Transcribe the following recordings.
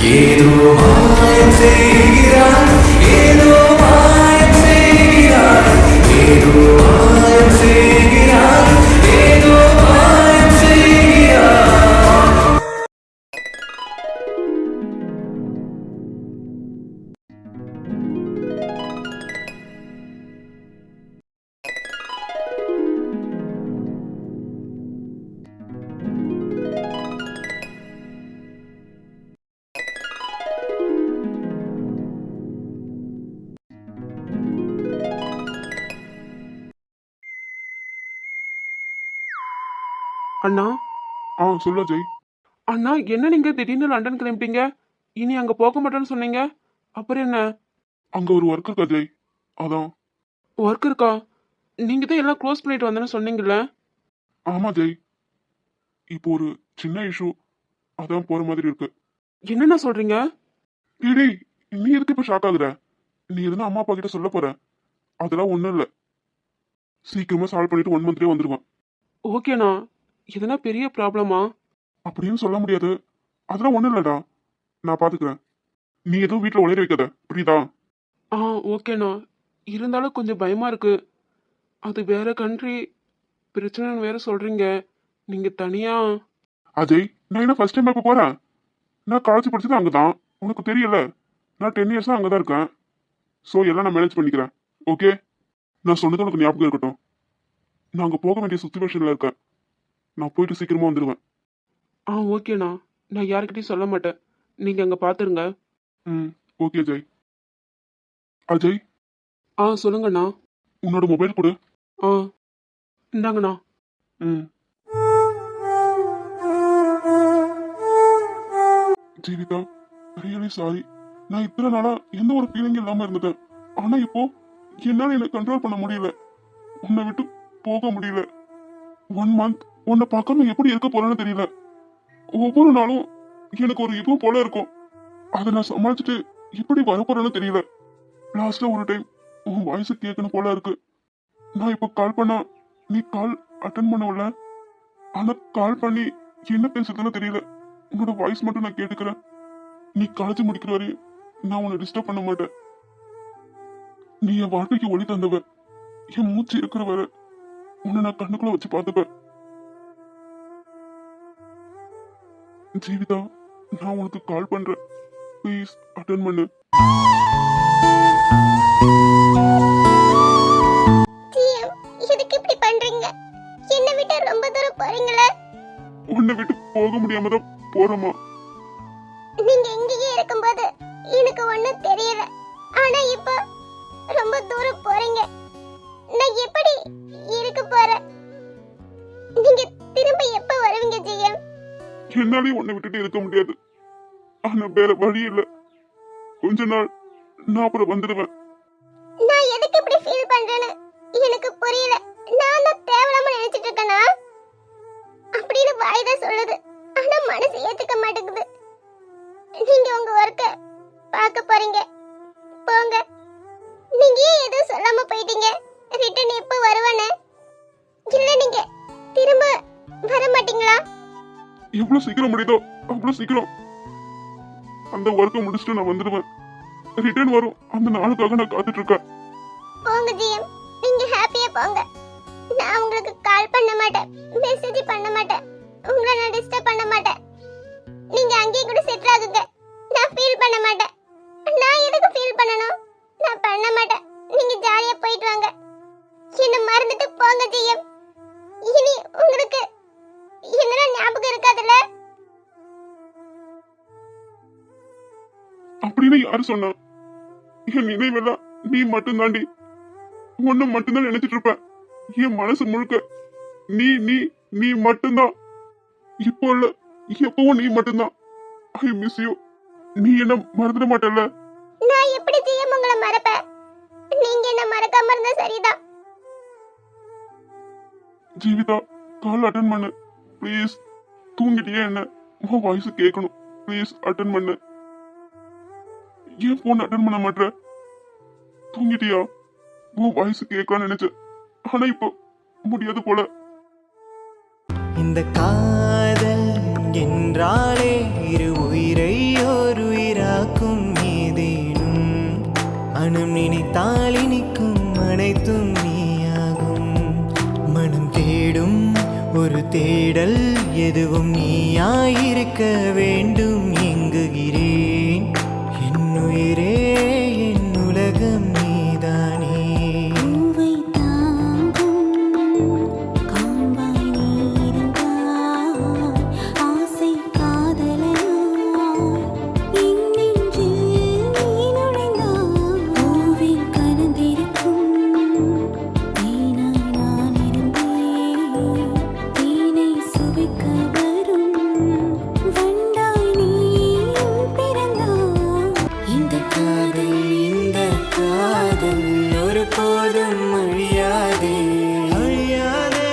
ஏதோ மாயம் செய்கிறாய், ஏதோ மாயம் செய்கிறாய், ஏதோ மாயம் செய்கிறாய், ஏதோ மாயம் செய்கிறாய். அண்ணா, சொல்ல ஜெய். அண்ணா என்ன நீங்க திடீர்னு லண்டன் கிளம்பிட்டீங்க? இனி அங்க போக மாட்டேன்னு சொன்னீங்க, அப்புறம் என்ன? அங்க ஒரு ஒர்க் இருக்கா ஜெய், அதான். ஒர்க் இருக்கா? நீங்க தான் எல்லாம் க்ளோஸ் பண்ணிட்டு வந்தேன்னு சொன்னீங்கல்ல? ஆமா ஜெய், இப்போ ஒரு சின்ன இஷ்யூ, அதான் போற மாதிரி இருக்கு. என்னண்ணா சொல்றீங்க? டேய், நீ எதுக்கு இப்ப ஷாக் ஆகுற? நீ எதுனா அம்மா அப்பா கிட்ட சொல்ல போற? அதெல்லாம் ஒண்ணும் இல்ல, சீக்கிரமா சால்வ் பண்ணிட்டு 1 மந்த்லயே வந்துருவேன். ஓகேண்ணா, எதனா பெரிய ப்ராப்ளமா? அப்படின்னு சொல்ல முடியாது, அதெல்லாம் ஒண்ணும் இல்லடா, நான் பாத்துக்கிறேன். நீ எதுவும் வீட்டுல உளறி வைக்காத, புரியுதா? ஓகேண்ணா, இருந்தாலும் கொஞ்சம் பயமா இருக்கு. அது வேற கண்ட்ரி, பிரச்சனைன்னு வேற சொல்றீங்க. நீங்க தனியா? அஜய், நான் என்ன ஃபர்ஸ்ட் டைம் இப்ப போறேன்? நான் காலேஜ் படிச்சது அங்கதான், உனக்கு தெரியல. நான் 10 இயர்ஸா அங்கதான் இருக்கேன். ஸோ எல்லாம் நான் மேனேஜ் பண்ணிக்கிறேன், ஓகே? நான் சொன்னது உனக்கு ஞாபகம் இருக்கட்டும். நான் அங்க போக வேண்டிய சுச்சுவேஷன்ல இருக்கேன். நான் போயிட்டு சீக்கிரமா வந்துடுவேன். ஓகேண்ணா, நான் யாருக்கிட்டையும் சொல்ல மாட்டேன். நீங்க அங்க பாத்துருங்க. ஓகே ஜெய். அஜய், சொல்லுங்கண்ணா. உன்னோட மொபைல் கொடு. இந்தாங்கண்ணா. Jeevitha, really sorry. நான் இத்தனை நாளா எந்த ஒரு ஃபீலிங் இல்லாம இருந்துட்டேன். ஆனா இப்போ என்னால என்ன கண்ட்ரோல் பண்ண முடியல. உன்னை விட்டு போக முடியல. 1 மந்த் உன்னை பார்க்காம எப்படி இருக்க போறேன்னு தெரியல. ஒவ்வொரு நாளும் எனக்கு ஒரு இது போல இருக்கும். அதை நான் சமாளிச்சுட்டு எப்படி வரப்போறேன்னு தெரியல. லாஸ்ட்ல ஒரு டைம் உன் வாய்ஸ் கேட்கணும் போல இருக்கு. நான் இப்போ கால் பண்ணா நீ கால் அட்டன் பண்ணவில்ல. ஆனா கால் பண்ணி என்ன பேசுறதுன்னு தெரியல. உன்னோட வாய்ஸ் மட்டும் நான் கேட்டுக்கிறேன். நீ காலேஜ் முடிக்கிற வரையும் நான் உன்னை டிஸ்டர்ப் பண்ண மாட்டேன். நீ என் வாழ்க்கைக்கு ஒளி தந்தவ. என் மூச்சு இருக்கிற வரை உன்னை நான் கண்ணுக்குள்ள வச்சு பார்த்துப்பேன். ஜீவிதா, நான் உனக்கு கால் பண்றேன், ப்ளீஸ் அட்டன் பண்ணு. எதுக்கு இப்படி பண்றீங்க? என்னை விட்டு ரொம்ப தூரம் போறீங்களே. உன்னை விட்டு போக முடியாம தான் போறோமா? நீங்க இங்கேயே இருக்கும்போது எனக்கு ஒண்ணும் தெரியல. ஆனா இப்போ ரொம்ப தூரம் போறீங்க. நான் எப்படி இருக்க போறேன்? நீங்க திரும்ப எப்ப வருவீங்க ஜெயம்? என்னாலையும் உன்னை விட்டுட்டு இருக்க முடியாது. ஆனா வேற வழி இல்ல. கொஞ்ச நாள் நான் அப்புறம் வந்துடுவேன். நான் எதுக்கு இப்படி ஃபீல் பண்றேன்னு எனக்கு புரியல. நான் தான் தேவலாம நினைச்சிட்டு இருக்கேனா அப்படின்னு வாய்தான் சொல்லுது. ஆனா மனசு ஏத்துக்க மாட்டேங்குது. நீங்க உங்க ஒர்க்க பார்க்க போறீங்க, போங்க. நீங்க ஏன் எதுவும் சொல்லாம போயிட்டீங்க? ரிட்டர்ன் எப்போ வருவானே? இல்ல நீங்க திரும்ப வர மாட்டீங்களா? எவ்வளவு சீக்கிரம் முடியுதோ அவ்வளவு சீக்கிரம் அந்த ஒர்க்கை முடிச்சுட்டு நான் வந்துடுவேன். ரிட்டர்ன் வரும் அந்த நாளுக்காக நான் காத்துட்டு இருக்கேன். போங்க ஜிஎம், நீங்க ஹாப்பியா போங்க. நான் உங்களுக்கு கால் பண்ண மாட்டேன், மெசேஜ் பண்ண மாட்டேன், உங்களை நான் டிஸ்டர்ப் பண்ண மாட்டேன். நீங்க அங்கேயே கூட செட்டில் ஆகுங்க. நான் ஃபீல் பண்ண மாட்டேன். நான் எதுக்கு ஃபீல் பண்ணணும்? நான் பண்ண மாட்டேன். நீங்க ஜாலியா போயிட்டு வாங்க. என்ன மறந்துட்டு போங்க ஜிஎம். இனி உங்களுக்கு என்னடா ஞாபகம் இருக்காதுல்ல? அப்படின்னு யாரு சொன்னா? என் நினைவெல்லாம் நீ மட்டும் தாண்டி. ஒன்னு மட்டும்தான் நினைச்சிட்டு இருப்பேன். என் மனசு முழுக்க நீ நீ நீ மட்டும்தான். இப்போ இல்ல, எப்பவும் நீ மட்டும்தான். I miss you. நீ என்ன மறந்துட மாட்டல்ல? நான் எப்படி ஜிஎம் உங்களை மறப்பேன்? நீங்க என்ன மறக்காம இருந்தா சரிதான். ஜீவிதா, கால் அட்டன் பண்ணு ப்ளீஸ். தூங்கிட்டியே என்ன? உன் வாய்ஸ் கேட்கணும், ப்ளீஸ் அட்டன் பண்ணு. ஏன் போன் அட்டன் பண்ண மாட்டேற? தூங்கிட்டியா? உன் வாய்ஸ் கேட்கலான்னு நினைச்சேன், ஆனா இப்போ முடியாது போல. இந்த காதல் என்றாலே இரு உயிரை ஒரு மனம் நினைத்தால் இனிக்கும் அனைத்தும் நீயாகும். மனம் தேடும் ஒரு தேடல் எதுவும் நீயாயிருக்க வேண்டும். எங்குகிறேன் என் உயிரே, என் உலகம் நீதானே. பூவை தாங்கும் காம்பாய் நீருந்தாய், ஆசை காதலனாய் என் நெஞ்சில் நீ நுழைந்தாய். பூவில் கலந்திருக்கும் தேனாய் நான் இருந்தேன், தேனை சுவைக்க வரும் வண்டாய் நீயும் பிறந்தாய். இந்த காதல் ஒரு போதும் அழியாதே, அழியாதே.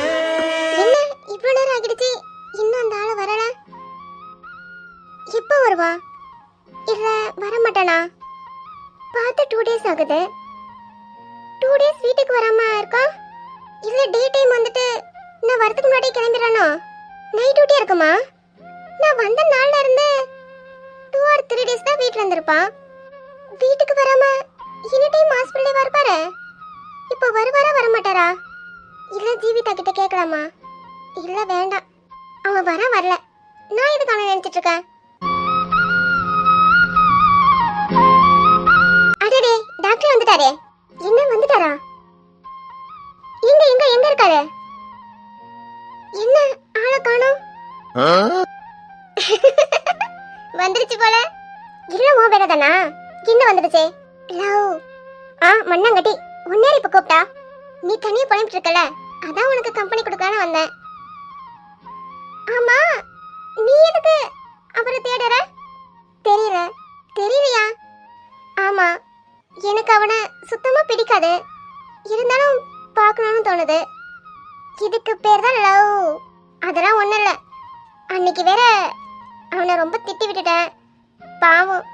என்ன இவ்வளவு நேரம் ஆகிடுச்சு, இன்னும் அந்த ஆளு வரல? எப்போ வருவா? இல்ல வரமாட்டானா? பார்த்து 2 டேஸ் ஆகுது. 2 டேஸ் வீட்டுக்கு வராம இருக்கா? இல்ல டே டைம் வந்துட்டு நான் வரதுக்கு முன்னாடி கிளம்பிடுறானோ? நைட் டியூட்டி இருக்குமா? நான் வந்த நாள்ல இருந்து 2 or 3 டேஸ் தான் வீட்ல இருந்திருப்பான். வீட்டுக்கு வராம எனி டைம் ஹாஸ்பிட்டலே வரப்பாரு. இப்போ வருவாரா வரமாட்டாரா? இல்ல ஜீவிதா கிட்ட கேட்கலாமா? இல்ல வேண்டாம், அவன் வரல. நான் எதுக்கு அவனை நினைச்சிட்டு இருக்கேன்? அடடே, டாக்டர் வந்துட்டாரே. என்ன வந்துட்டாரா? எங்க எங்க எங்க இருக்காரு? என்ன ஆளை காணோம்? வந்துருச்சு போல. இல்ல உன் வேலை தானா? என்ன வந்துடுச்சே? லவ். மண்ணாங்கட்டி, உன்னேர் இப்ப கூப்பிட்டா? நீ தனியா புலம்பிட்டு இருக்கல, அதான் உனக்கு கம்பெனி கொடுக்கலான்னு வந்தேன். ஆமா, நீ எதுக்கு அவரை தேடுற? தெரியலையா? ஆமா, எனக்கு அவனை சுத்தமா பிடிக்காது. இருந்தாலும் பார்க்கணும்னு தோணுது. இதுக்கு பேர் தான் லவ். அதெல்லாம் ஒண்ணும் இல்ல. அன்னைக்கு வேற அவனை ரொம்ப திட்டி விட்டுட்டேன். பாவம்,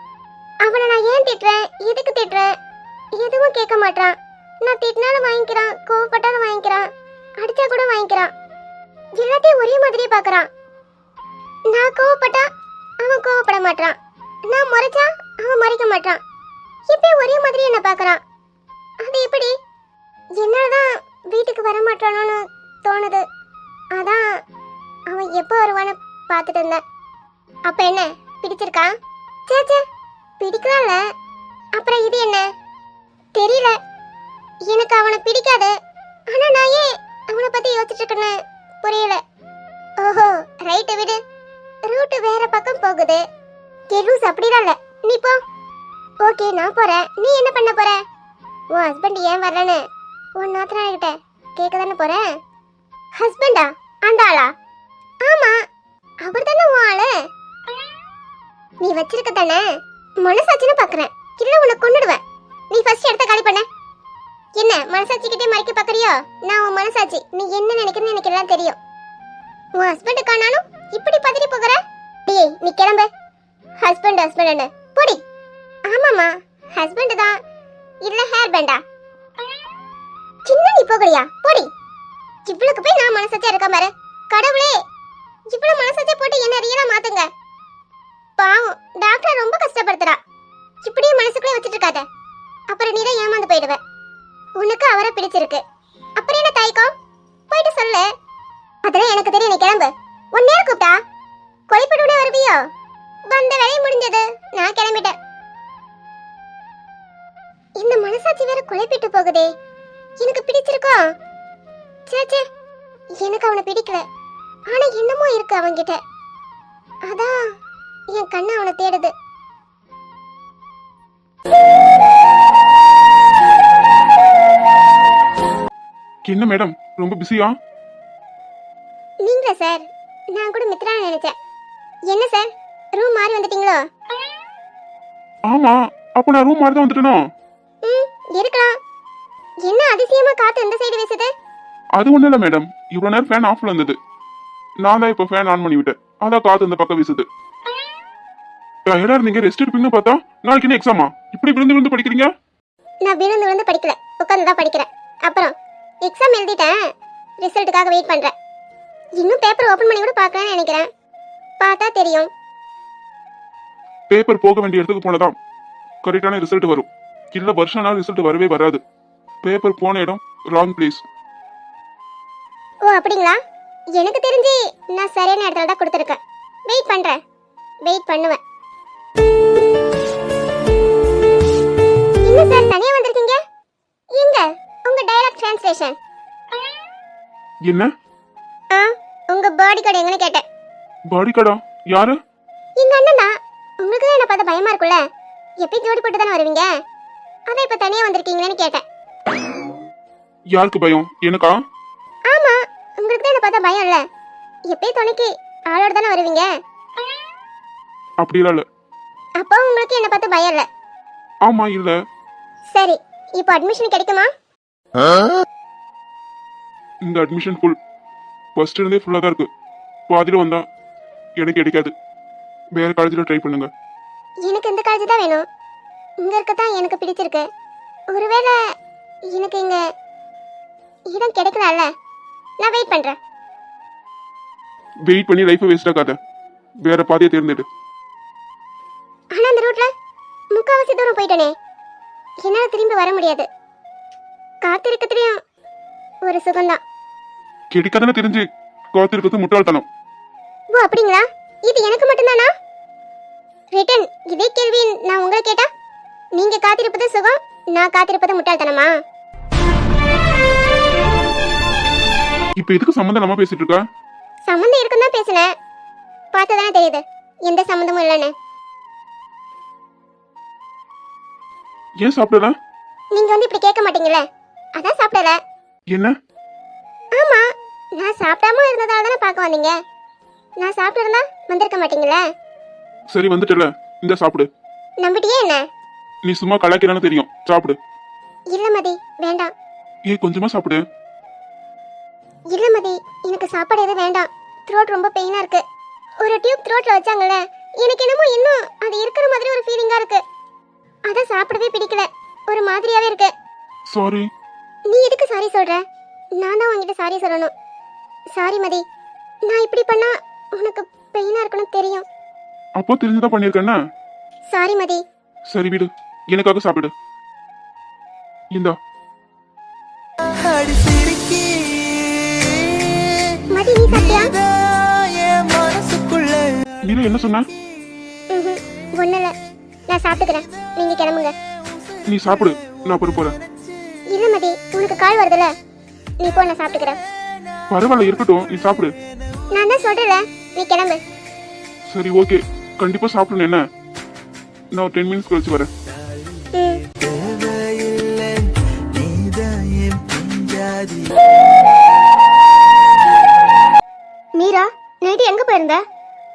அவனை நான் ஏன் திட்டுறேன், எதுக்கு திட்டுறேன் எதுவும் கேட்க மாட்டான். நான் திட்டினாலும் வாங்கிக்கிறான், கோவப்பட்டாலும் வாங்கிக்கிறான், அடிச்சா கூட வாங்கிக்கிறான். எல்லாத்தையும் ஒரே மாதிரியே பார்க்கறான். நான் கோவப்பட்டா அவன் கோவப்பட மாட்டான், நான் முறைச்சா அவன் முறைக்க மாட்டான். இப்பயும் ஒரே மாதிரி என்ன பார்க்கறான். அது எப்படி? என்னாலதான் வீட்டுக்கு வர மாட்டானோன்னு தோணுது. அதான் அவன் எப்போ வருவான்னு பார்த்துட்டு இருந்தேன். அப்ப என்ன பிடிச்சிருக்கா? சேச்சே, பிடிக்கலாம்ல. அப்புறம் இது என்ன? தெரியல, எனக்கு அவனை பிடிக்காது. ஆனா நான் ஏன் அவனை பத்தி யோசிச்சுட்டு இருக்கேன்னு புரியல. ஓஹோ, ரைட்டு விடு, ரூட் வேற பக்கம் போகுது. ரூஸ் அப்படிதான் இல்ல, நீ போ. ஓகே, நான் போறேன். நீ என்ன பண்ண போற? உன் ஹஸ்பண்ட் ஏன் வரலன்னு உன் நாத்தனார்கிட்ட கேட்க தானே போறேன். ஹஸ்பண்டா? அந்த ஆளா? ஆமா, அவர் தானே உன் ஆளு. நீ வச்சிருக்க தானே மனசாட்சின்னு பாக்குறேன். இல்ல உன்னை கொன்னுடுவேன். நீ ஃபர்ஸ்ட் இடத்த காலி பண்ண. என்ன மனசாட்சி கிட்டே மறைக்க பாக்குறியோ? நான் உன் மனசாட்சி, நீ என்ன நினைக்கிறன்னு எனக்கு எல்லாம் தெரியும். உன் ஹஸ்பண்ட் காணாலும் இப்படி பதறி போகிற? டேய், நீ கிளம்பு. ஹஸ்பண்ட் போடி. ஆமாமா, ஹஸ்பண்ட் தான். இல்ல ஹேர் பேண்டா? சின்ன நீ போகலையா? போடி. இவ்வளவுக்கு போய் நான் மனசாட்சியா இருக்க பாரு. கடவுளே, இவ்வளவு மனசாட்சியா போட்டு என்ன ரியலா மாத்துங்க. பாவம், டாக்டர் ரொம்ப கஷ்டப்படுத்துறா. இப்படியே மனசுக்குள்ளே வச்சிட்டு இருக்காத, அப்புறம் நீ தான் ஏமாந்து போயிடுவ. உனக்கு அவரை பிடிச்சிருக்கு, அப்புறம் என்ன தயக்கம்? போயிட்டு சொல்லு. அதெல்லாம் எனக்கு தெரியும், நீ கிளம்பு. உன் நேரம் கூப்பிட்டா கொலைப்பட்டுனே வருவியோ? வந்த வேலையை முடிஞ்சது, நான் கிளம்பிட்டேன். இந்த மனசாட்சி வேற கொலைப்பிட்டு போகுதே. எனக்கு பிடிச்சிருக்கோ? சேச்சே, எனக்கு அவனை பிடிக்கல. ஆனா என்னமோ இருக்கு அவன்கிட்ட. அதான் என் கண்ணு அவனை தேடுது. என்ன மேடம், ரொம்ப பிஸியா? நீங்களா சார்? நான் கூட மித்ரான்னு நினைச்சேன். என்ன சார், ரூம் மாறி வந்துட்டீங்களோ? ஆமா, அப்ப நான் ரூம் மாதிரி தான் வந்துட்டேனோ? இருக்கலாம். என்ன அதிசயமா காத்து இந்த சைடு வீசுது? அது ஒண்ணும் இல்ல மேடம், இவ்வளவு நேரம் ஃபேன் ஆஃப்ல இருந்தது. நான் தான் இப்ப ஃபேன் ஆன் பண்ணி விட்டேன், அதான் காத்து இந்த பக்கம் வீசுது. டயர்டா இருந்தீங்க, ரெஸ்ட் எடுப்பீங்கன்னு பார்த்தா நாளைக்கு என்ன எக்ஸாமா? இப்படி விழுந்து விழுந்து படிக்கிறீங்க? நான் விழுந்து விழுந்து படிக்கல, உட்கார்ந்து தான் படிக்கிறேன். அப்புறம் எக்ஸாம் எழுதிட்டேன், ரிசல்ட்டுக்காக வெயிட் பண்றேன். இன்னும் பேப்பர் ஓபன் பண்ணி கூட பார்க்கலாம்னு நினைக்கிறேன். பார்த்தா தெரியும். பேப்பர் போக வேண்டிய இடத்துக்கு போனதான் கரெக்டான ரிசல்ட் வரும். இல்ல வருஷம் நாள் ரிசல்ட் வரவே வராது. பேப்பர் போன இடம் ராங் பிளேஸ். ஓ அப்படிங்களா? எனக்கு தெரிஞ்சு நான் சரியான இடத்துல தான் கொடுத்துருக்கேன். வெயிட் பண்றேன், வெயிட் பண்ணுவேன். என்ன சார் தனியா வந்திருக்கீங்க? எங்க உங்க டயலாக் டிரான்ஸ்லேஷன்? என்ன உங்க பாடி கார்டு எங்கன்னு கேட்டேன். பாடி கார்டா? யாரு? எங்க அண்ணன் தான். உங்களுக்கு தான் என்ன பார்த்தா பயமா இருக்குல்ல, எப்பயும் ஜோடி போட்டு தானே வருவீங்க, அதான் இப்ப தனியா வந்திருக்கீங்களேன்னு கேட்டேன். யாருக்கு பயம்? எனக்கா? ஆமா, உங்களுக்கு தான் என்ன பார்த்தா பயம் இல்ல, எப்பயும் துணைக்கு ஆளோட தானே வருவீங்க. அப்படிலாம் இல்ல. அப்போ உங்களுக்கு என்ன பார்த்து பயம் இல்ல? ஆமா இல்ல. சரி, இப்போ அட்மிஷன் கிடைக்குமா? இந்த அட்மிஷன் ஃபுல். ஃபர்ஸ்ட் இருந்தே ஃபுல்லா தான் இருக்கு. பாதியில வந்தா எனக்கு கிடைக்காது. வேற காலேஜ்ல ட்ரை பண்ணுங்க. எனக்கு இந்த காலேஜ் தான் வேணும். இங்க இருக்க தான் எனக்கு பிடிச்சிருக்கு. ஒருவேளை எனக்கு இங்க இடம் கிடைக்கலல்ல, நான் வெயிட் பண்றேன். வெயிட் பண்ணி லைஃபை வேஸ்ட் ஆகாத. வேற பாதையை தேர்ந்தெடு. ஆனா அந்த ரூட்ல முக்காவாசி தூரம் போயிட்டனே, என்னால திரும்பி வர முடியாது. காத்திருக்கத்துலயும் ஒரு சுகம்தான். கிடைக்காதுன்னு தெரிஞ்சு காத்திருக்கிறது முட்டாள்தனம். ஓ அப்படிங்களா? இது எனக்கு மட்டும்தானா? ரிட்டன் இதே கேள்வி நான் உங்களை கேட்டா நீங்க காத்திருப்பது சுகம், நான் காத்திருப்பது முட்டாள்தனமா? இப்ப எதுக்கு சம்மந்தம் இல்லாம பேசிட்டு இருக்க? சம்மந்தம் இருக்குன்னு தான் பேசுனேன். பார்த்ததானே தெரியுது எந்த சம்மந்தமும் இல்லைன்னு. ஏன் சாப்பிடல? நீங்க வந்து இப்படி கேட்க மாட்டீங்கல்ல, அதான் சாப்பிடல. என்ன? ஆமா, நான் சாப்பிடாம இருந்ததால தானே பார்க்க வந்தீங்க. நான் சாப்பிட்டு இருந்தா வந்திருக்க மாட்டீங்களே. சரி வந்துட்டல, இந்த சாப்பிடு. நம்பிட்டியே என்ன? நீ சும்மா கலாக்கிறான்னு தெரியும். சாப்பிடு. இல்ல மதி, வேண்டாம். ஏன் கொஞ்சமா சாப்பிடு. இல்ல மதி, எனக்கு சாப்பாடு எதுவும் வேண்டாம். த்ரோட் ரொம்ப பெயினா இருக்கு. ஒரு டியூப் த்ரோட்ல வச்சாங்கல்ல, எனக்கு என்னமோ இன்னும் அது இருக்கிற மாதிரி ஒரு ஃபீலிங்கா இருக்கு. அத சாப்பிடவே பிடிக்கல, ஒரு மாதிரியாவே இருக்கு. சாரி. நீ எதுக்கு சாரி சொல்ற? நான் தான் உன்கிட்ட சாரி சொல்லணும். சாரி மதி, நான் இப்படி பண்ணா உனக்கு பெயினா இருக்கணும் தெரியும். அப்போ தெரிஞ்சுதான் பண்ணிருக்கேன்னா? சாரி மதி. சரி விடு, எனக்காக சாப்பிடு. இந்தா. மதி நீ சாப்பிட்டியா? மீரா என்ன சொன்ன? ஒண்ணுல, நான் சாப்பிட்டுக்கிறேன், நீங்க கிளம்புங்க. நீ சாப்பிடு, நான் அப்புறம் போறேன். இல்ல மதி, உனக்கு கால் வருதுல, நீ போ, நான் சாப்பிட்டுக்கிறேன். பரவாயில்ல இருக்கட்டும், நீ சாப்பிடு. நான் தான் சொல்றேன்ல, நீ கிளம்பு. சரி ஓகே, கண்டிப்பா சாப்பிடணும். என்ன, நான் ஒரு 10 மினிட்ஸ் கழிச்சு வரேன். மீரா, நைட்டு எங்க போயிருந்த?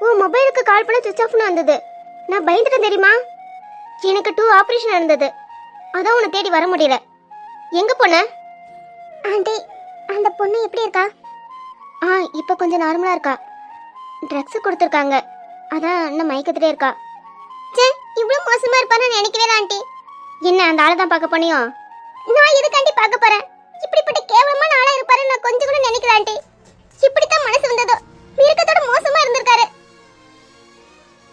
உன் மொபைலுக்கு கால் பண்ண சுவிட்ச் ஆஃப்னு வந்தது. நான் பயந்துட்டேன் தெரியுமா? எனக்கு 2 ஆபரேஷன் இருந்தது, அதான் உன்னை தேடி வர முடியல. எங்க போன? ஆண்டி, அந்த பொண்ணு எப்படி இருக்கா? இப்ப கொஞ்சம் நார்மலா இருக்கா. ட்ரக்ஸ் கொடுத்துருக்காங்க, அதான் இன்னும் மயக்கத்திலே இருக்கா. சே, இவ்வளவு மோசமா இருப்பான்னு நினைக்கவே இல்லை ஆண்டி. என்ன அந்த ஆளை தான் பார்க்க போனியோ? நான் இதுக்காண்டி பார்க்க போறேன். இப்படிப்பட்ட கேவலமான ஆளா இருப்பாரு நான் கொஞ்சம் கூட நினைக்கல ஆண்டி. இப்படித்தான் மனசு வந்ததோ, மிருகத்தோட மோசமா இருந்திருக்காரு.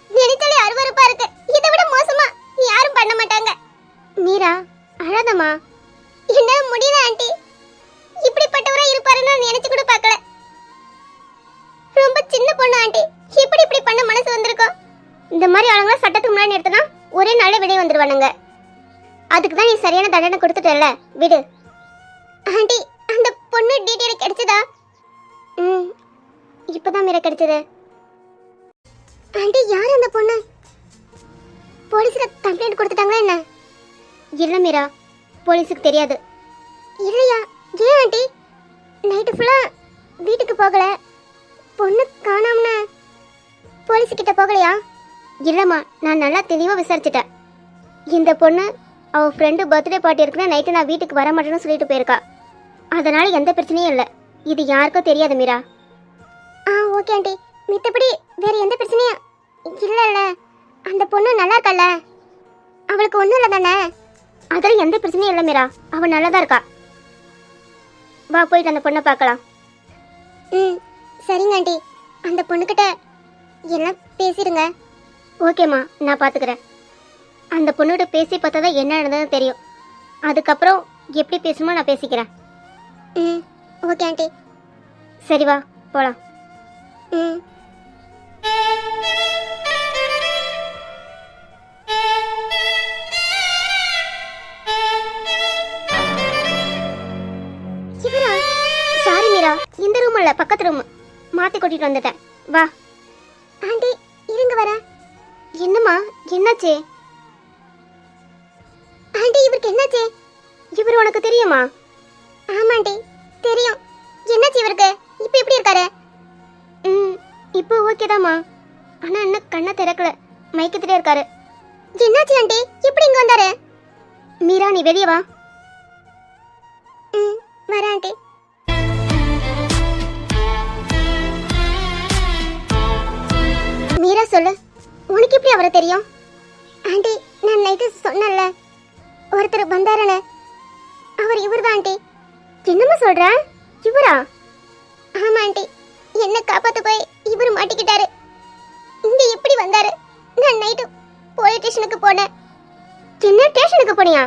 நினைச்சாலே அருவருப்பா இருக்கு. இதை விட மோசமா யாரும் பண்ண மாட்டாங்க. மீரா அழாதம்மா. என்னால முடியல ஆண்டி, இப்படிப்பட்டவரா இருப்பாருன்னு நான் நினைச்சு கூட பார்க்கல. ரொம்ப சின்ன பொண்ணு ஆண்டி, இப்படி பண்ண மனசு வந்திருக்கும். இந்த மாதிரி ஆளுங்களை சட்டத்துக்கு முன்னாடி நிறுத்தினா ஒரே நாளே வெளியே வந்துருவானுங்க. அதுக்கு தான் நீ சரியான தண்டனை கொடுத்துட்டல, விடு. ஆண்டி, அந்த பொண்ணு டீட்டெயில் கிடைச்சதா? இப்பதான் மீரா கிடைச்சது. ஆண்டி, யார் அந்த பொண்ணு? போலீஸ்ல கம்ப்ளைண்ட் கொடுத்துட்டாங்களா என்ன? இல்ல மீரா, போலீஸுக்கு தெரியாது. இல்லையா? ஏன் ஆண்டி? நைட்டு ஃபுல்லா வீட்டுக்கு போகல, பொண்ணு காணாமன்னு போலீஸ் கிட்ட போகலையா? இல்லம்மா, நான் நல்லா தெளிவாக விசாரிச்சுட்டேன். இந்த பொண்ணு அவள் ஃப்ரெண்டு பர்த்டே பார்ட்டி இருக்குன்னா நைட்டு நான் வீட்டுக்கு வர மாட்டேன்னு சொல்லிட்டு போயிருக்கா. அதனால எந்த பிரச்சனையும் இல்லை. இது யாருக்கும் தெரியாது மீரா. ஓகே ஆண்டி, மித்தபடி வேற எந்த பிரச்சனையும் இல்லைல்ல? அந்த பொண்ணு நல்லா இருக்கல்ல? அவளுக்கு ஒன்றும் இல்லை தானே? அதில் எந்த பிரச்சனையும் இல்லை மீரா, அவள் நல்லா தான் இருக்கா. வா போயிட்டு அந்த பொண்ணை பார்க்கலாம். சரிங்க ஆண்டி, அந்த பொண்ணுக்கிட்ட எல்லாம் பேசிடுங்க. ஓகேம்மா, நான் பார்த்துக்கிறேன். அந்த பொண்ணுகிட்ட பேசி பார்த்தா தான் என்ன நடந்ததுன்னு தெரியும். அதுக்கப்புறம் எப்படி பேசணுமோ நான் பேசிக்கிறேன். ம் ஓகே ஆண்டி. சரி வா போகலாம். ம் சாரி மீரா, இந்த ரூம் இல்ல பக்கத்து ரூம் மாத்தி கூட்டிட்டு வந்துட்டேன். வா ஆண்டி இருங்க வர. என்னம்மா என்னாச்சு? ஆண்டி இவருக்கு என்னாச்சு? இவர் உனக்கு தெரியுமா? ஆமாண்டி தெரியும். என்னாச்சு இவருக்கு? இப்போ எப்படி இருக்காரு? இப்போ ஓகேதாம்மா. ஆனா என்ன கண்ணை திறக்கல, மயக்கத்திலே இருக்காரு. என்னாச்சு ஆண்டி? எப்படி இங்க வந்தாரு? மீரா நீ வெளியே வா. வரேன் ஆண்டி. மீரா சொல்லு, உனக்கு எப்படி அவரை தெரியும்? ஆண்டி நான் நைட்டு சொன்னல ஒருத்தர் வந்தாருன்னு, அவர் இவர்தான் ஆண்டி. என்னம்மா சொல்ற? இவரா? ஆமா ஆண்டி, என்ன காப்பாத்த போய் இவர் மாட்டிக்கிட்டாரு. இங்க எப்படி வந்தாரு? நான் நைட்டு போலீஸ் ஸ்டேஷனுக்கு போனேன். என்ன ஸ்டேஷனுக்கு போனியா?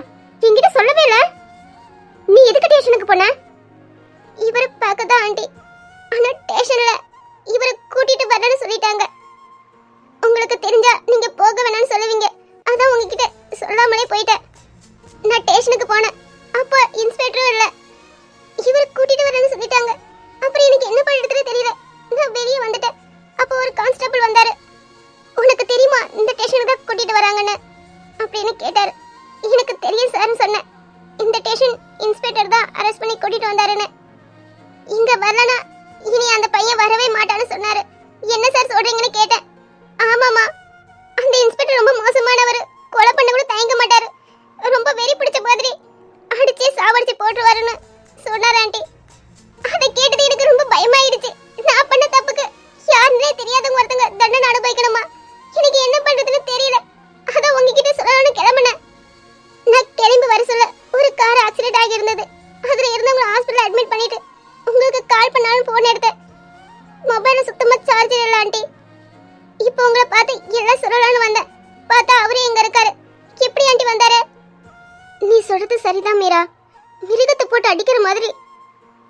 என்கிட்ட சொல்லவே இல்ல. நீ எதுக்கு ஸ்டேஷனுக்கு போன? இவரை பார்க்க தான் ஆண்டி. ஆனா ஸ்டேஷன்ல இவரை கூட்டிட்டு வரணும்னு சொல்லிட்டாங்க. உங்களுக்கு தெரிஞ்சா நீங்க போக வேணாம்னு சொல்லுவீங்க, அதான் உங்ககிட்ட சொல்லாமலே போயிட்டேன். நான் ஸ்டேஷனுக்கு போனேன், அப்ப இன்ஸ்பெக்டரும் இல்ல, இவரை கூட்டிட்டு வரணும்னு சொல்லிட்டாங்க. அப்புறம் எனக்கு என்ன பண்ணுறதுன்னு தெரியல, நான் வெளியே வந்துட்டேன். அப்போ ஒரு கான்ஸ்டபிள் வந்தாரு. உனக்கு தெரியுமா இந்த ஸ்டேஷனுக்கு தான் கூட்டிட்டு வராங்கன்னு அப்படின்னு கேட்டாரு. எனக்கு தெரியும் சார்னு சொன்னேன். இந்த ஸ்டேஷன் இன்ஸ்பெக்டர் தான் அரெஸ்ட் பண்ணி கூட்டிட்டு வந்தாருன்னு. இங்க வரலனா இனி அந்த பையன் வரவே மாட்டான்னு சொன்னாரு. என்ன சார் சொல்றீங்கன்னு கேட்டேன். ஆமாமா, அந்த இன்ஸ்பெக்டர் ரொம்ப மோசமானவர், கொலை பண்ண கூட தயங்க மாட்டாரு, ரொம்ப வெறி பிடிச்ச மாதிரி அடிச்சே சாவடிச்சு போட்டுருவாருன்னு சொன்னார் ஆண்டி. அதை கேட்டது எனக்கு ரொம்ப பயமாயிடுச்சு. நான் பண்ண தப்புக்கு யாருன்னே தெரியாதவங்க ஒருத்தங்க தண்டனை அனுபவிக்கணுமா? எனக்கு என்ன பண்றதுன்னு தெரியல, அதான் உங்ககிட்ட சொல்லணும்னு கிளம்பினேன். நான் கிளம்பி வர சொல்ல ஒரு கார் ஆக்சிடென்ட் ஆகி இருந்தது. அதுல இருந்தவங்க ஹாஸ்பிட்டல் அட்மிட் பண்ணிட்டு உங்களுக்கு கால் பண்ணாலும் போன் எடுத்தேன். மொபைல்ல சுத்தமா சார்ஜ் இல்ல ஆண்டி. இப்போ உங்களை பார்த்து எல்லாம் சொல்லலாம்னு வந்தேன், பார்த்தா அவரே எங்க இருக்காரு. எப்படி ஆண்டி வந்தாரு? நீ சொல்றது சரிதான் மீரா, மிருகத்தை போட்டு அடிக்கிற மாதிரி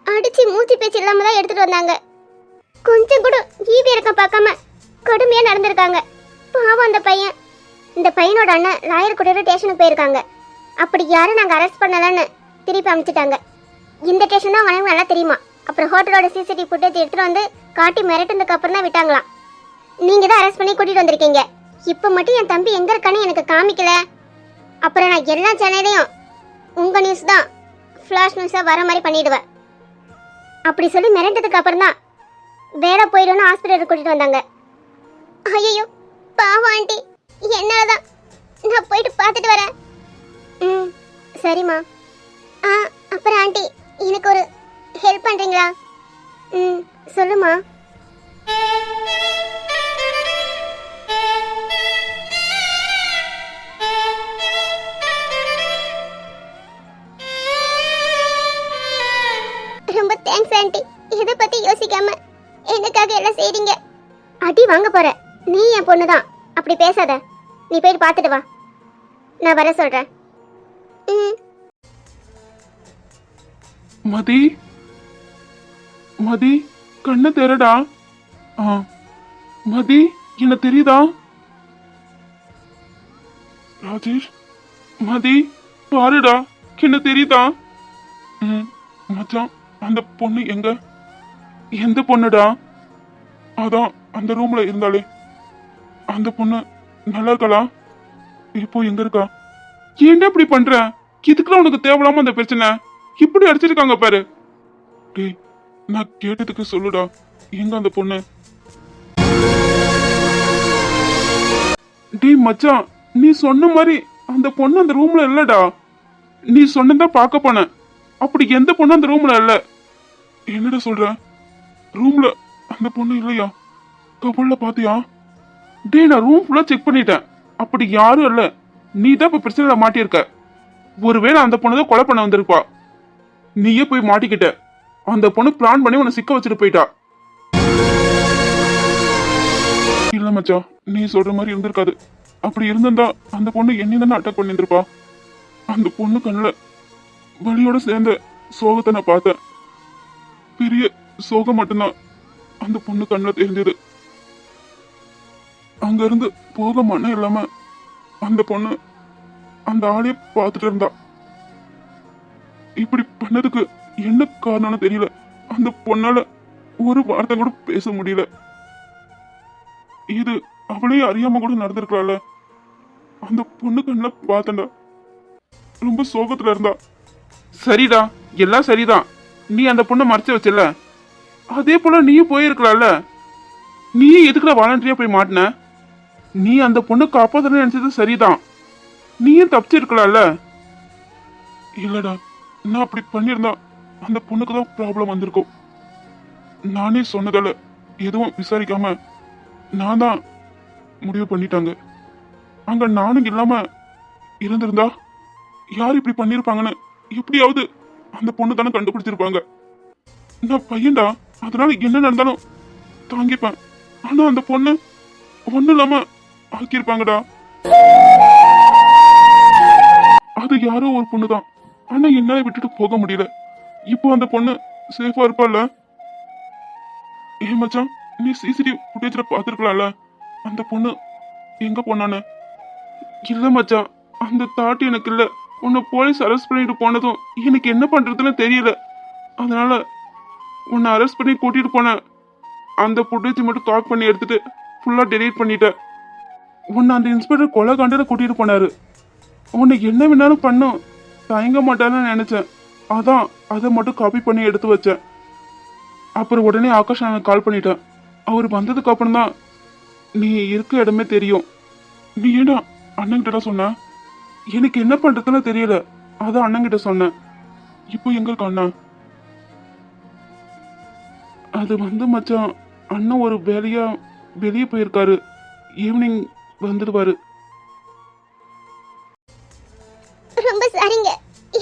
அடிச்சு மூச்சு பேச்சு இல்லாம தான் எடுத்துட்டு வந்தாங்க. கொஞ்சம் கூட ஈவி இறக்கம் பார்க்காம கடுமையா நடந்திருக்காங்க. பாவம் அந்த பையன். இந்த பையனோட அண்ணன் லாயர் கூட ஸ்டேஷனுக்கு போயிருக்காங்க. அப்படி யாரும் நாங்க அரெஸ்ட் பண்ணலன்னு திருப்பி அனுப்பிச்சிட்டாங்க. இந்த ஸ்டேஷன் தான் உனக்கு நல்லா தெரியுமா? அப்புறம் ஹோட்டலோட சிசிடிவி ஃபுட்டேஜ் எடுத்துட்டு வந்து காட்டி மிரட்டினதுக்கு அப்புறம் தான் விட்டாங்களாம். நீங்க தான் அரெஸ்ட் பண்ணி கூட்டிட்டு வந்திருக்கீங்க. இப்ப மட்டும் என் தம்பி எங்க இருக்கான்னு எனக்கு காமிக்கல. அப்புறம் நான் எல்லா சேனலையும் உங்க நியூஸ் தான் ஃபிளாஷ் நியூஸா வர மாதிரி பண்ணிடுவேன். அப்படி சொல்லி மிரண்டதுக்கு அப்புறம் தான் வேலை போயிடும்னு ஹாஸ்பிட்டலுக்கு கூட்டிட்டு வந்தாங்க. ஐயோ பாவம் ஆண்டி, என்னாலதான். நான் போயிட்டு பார்த்துட்டு வரேன். சரிம்மா. அப்புறம் ஆண்டி எனக்கு ஒரு ஹெல்ப் பண்றீங்களா? சொல்லுமா. ரொம்ப தேங்க்ஸ் ஆண்டி, இதை பத்தி யோசிக்காம எனக்காக எல்லாம் செய்றீங்க. அடி வாங்க போற, நீ என் பொண்ணுதான், அப்படி பேசாத. நீ போயிட்டு பார்த்துட்டு வா, நான் வர சொல்றேன். மதி மதி கண்ணை தெரடா. மதி என்ன தெரியுதா? ராஜேஷ் மதி பாருடா, என்ன தெரியுதா? மச்சான் அந்த பொண்ணு எங்க? எந்த பொண்ணுடா? அதான் அந்த ரூம்ல இருந்தாலே அந்த பொண்ணு நல்லா இருக்கலா? இப்போ எங்க இருக்கா? ஏன்டா இப்படி பண்ற? இதுக்குலாம் உனக்கு தேவையில்லாம அந்த பிரச்சனை இப்படி அடிச்சிருக்காங்க பாரு. டேய் நான் கேட்டதுக்கு சொல்லுடா, எங்க அந்த பொண்ணு? டேய் மச்சான், நீ சொன்ன மாதிரி அந்த பொண்ணு அந்த ரூம்ல இல்லடா. நீ சொன்னதான் பார்க்க போனேன், அப்படி எந்த பொண்ணு அந்த ரூம்ல இல்ல. என்னடா சொல்ற? ரூம்ல அந்த பொண்ணு இல்லையா? கபல்ல பாத்தியா? டேய் நான் ரூம் ஃபுல்லா செக் பண்ணிட்டேன், அப்படி யாரும் இல்ல. நீ தான் இப்ப பிரச்சனையில மாட்டியிருக்க. ஒருவேளை அந்த பொண்ணு தான் கொலை பண்ண வந்திருப்பா. நீயே போய் மாட்டிக்கிட்ட. அந்த பொண்ணு பிளான் பண்ணி உன்னை சிக்க வச்சுட்டு போயிட்டா. இல்ல மச்சான், நீ சொல்ற மாதிரி இருந்திருக்காது. அப்படி இருந்திருந்தா அந்த பொண்ணு என்னை தானே அட்டாக் பண்ணியிருந்திருப்பா. அந்த பொண்ணு கண்ணுல வலியோட சேர்ந்த சோகத்தை நான் பார்த்தேன். பெரிய சோகம் மட்டும்தான் அந்த பொண்ணு கண்ணுல தெரிஞ்சது. அங்க இருந்து போக மனம் இல்லாம அந்த பொண்ணு அந்த ஆளைய பார்த்துட்டு இருந்தா. இப்படி பண்ணதுக்கு என்ன காரணம்னு தெரியல. அந்த பொண்ணால ஒரு வார்த்தை கூட பேச முடியல. இது அவளே அறியாம கூட நடந்திருக்கலாம்ல. அந்த பொண்ணு கண்ணுல பார்த்தண்டா, ரொம்ப சோகத்துல இருந்தா. சரிடா, எல்லாம் சரிதான். நீ அந்த பொண்ணை மறைச்சு வச்சல, அதே போல நீயும் போயிருக்கலாம்ல. நீயே எதுக்குல வாலண்டரியா போய் மாட்டின? நீ அந்த பொண்ணு காப்பாத்தணும்னு நினைச்சது சரிதான், நீயும் தப்பிச்சிருக்கலாம்ல. இல்லடா, நான் அப்படி பண்ணியிருந்தா அந்த பொண்ணுக்கு தான் ப்ராப்ளம் வந்திருக்கும். நானே சொன்னதால எதுவும் விசாரிக்காம நான் தான் முடிவு பண்ணிட்டாங்க. அங்க நானும் இல்லாம இருந்திருந்தா யார் இப்படி பண்ணிருப்பாங்கன்னு எப்படியாவது அந்த பொண்ணு தானே கண்டுபிடிச்சிருப்பாங்க. நான் பையன்டா, அதனால என்ன நடந்தாலும் தாங்கிப்பேன். ஆனா அந்த பொண்ணு ஒண்ணு இல்லாம ஆக்கியிருப்பாங்கடா. அது யாரோ ஒரு பொண்ணுதான், ஆனா என்னால விட்டுட்டு போக முடியல. இப்போ அந்த பொண்ணு சேஃபா இருப்பாள்ல. ஏ மச்சான், நீ சிசிடிவி ஃபுட்டேஜ்ல பாத்துருக்கலாம்ல அந்த பொண்ணு எங்க போனான்னு. இல்ல மச்சான், அந்த தாட் எனக்கு இல்ல. உன்னை போலீஸ் அரெஸ்ட் பண்ணிட்டு போனதும் எனக்கு என்ன பண்றதுன்னு தெரியல. அதனால உன்னை அரெஸ்ட் பண்ணி கூட்டிட்டு போனேன். அந்த ஃபுட்டேஜ் மட்டும் காப்பி பண்ணி எடுத்துட்டு ஃபுல்லா டெலீட் பண்ணிட்டேன். உன்னை அந்த இன்ஸ்பெக்டர் கொலை காண்டில கூட்டிட்டு போனாரு. உன்னை என்ன வேணாலும் பண்ணும் தயங்க மாட்டான்னு நினைச்சேன். அதான் அதை மட்டும் காப்பி பண்ணி எடுத்து வச்சேன். அப்புறம் உடனே ஆகாஷ் எனக்கு கால் பண்ணிட்டேன். அவர் வந்ததுக்கு அப்புறம் தான் நீ இருக்க இடமே தெரியும். நீ ஏடா அண்ணன்கிட்ட சொன்ன? எனக்கு என்ன பண்றதுன்னு தெரியல, அதான் அண்ணங்கிட்ட சொன்னேன். இப்போ எங்க இருக்க அண்ணா? அது மச்சான், அண்ணன் ஒரு வேலையா வெளியே போயிருக்காரு. ஈவினிங் வந்துடுவாரு. ரொம்ப சாரிங்க,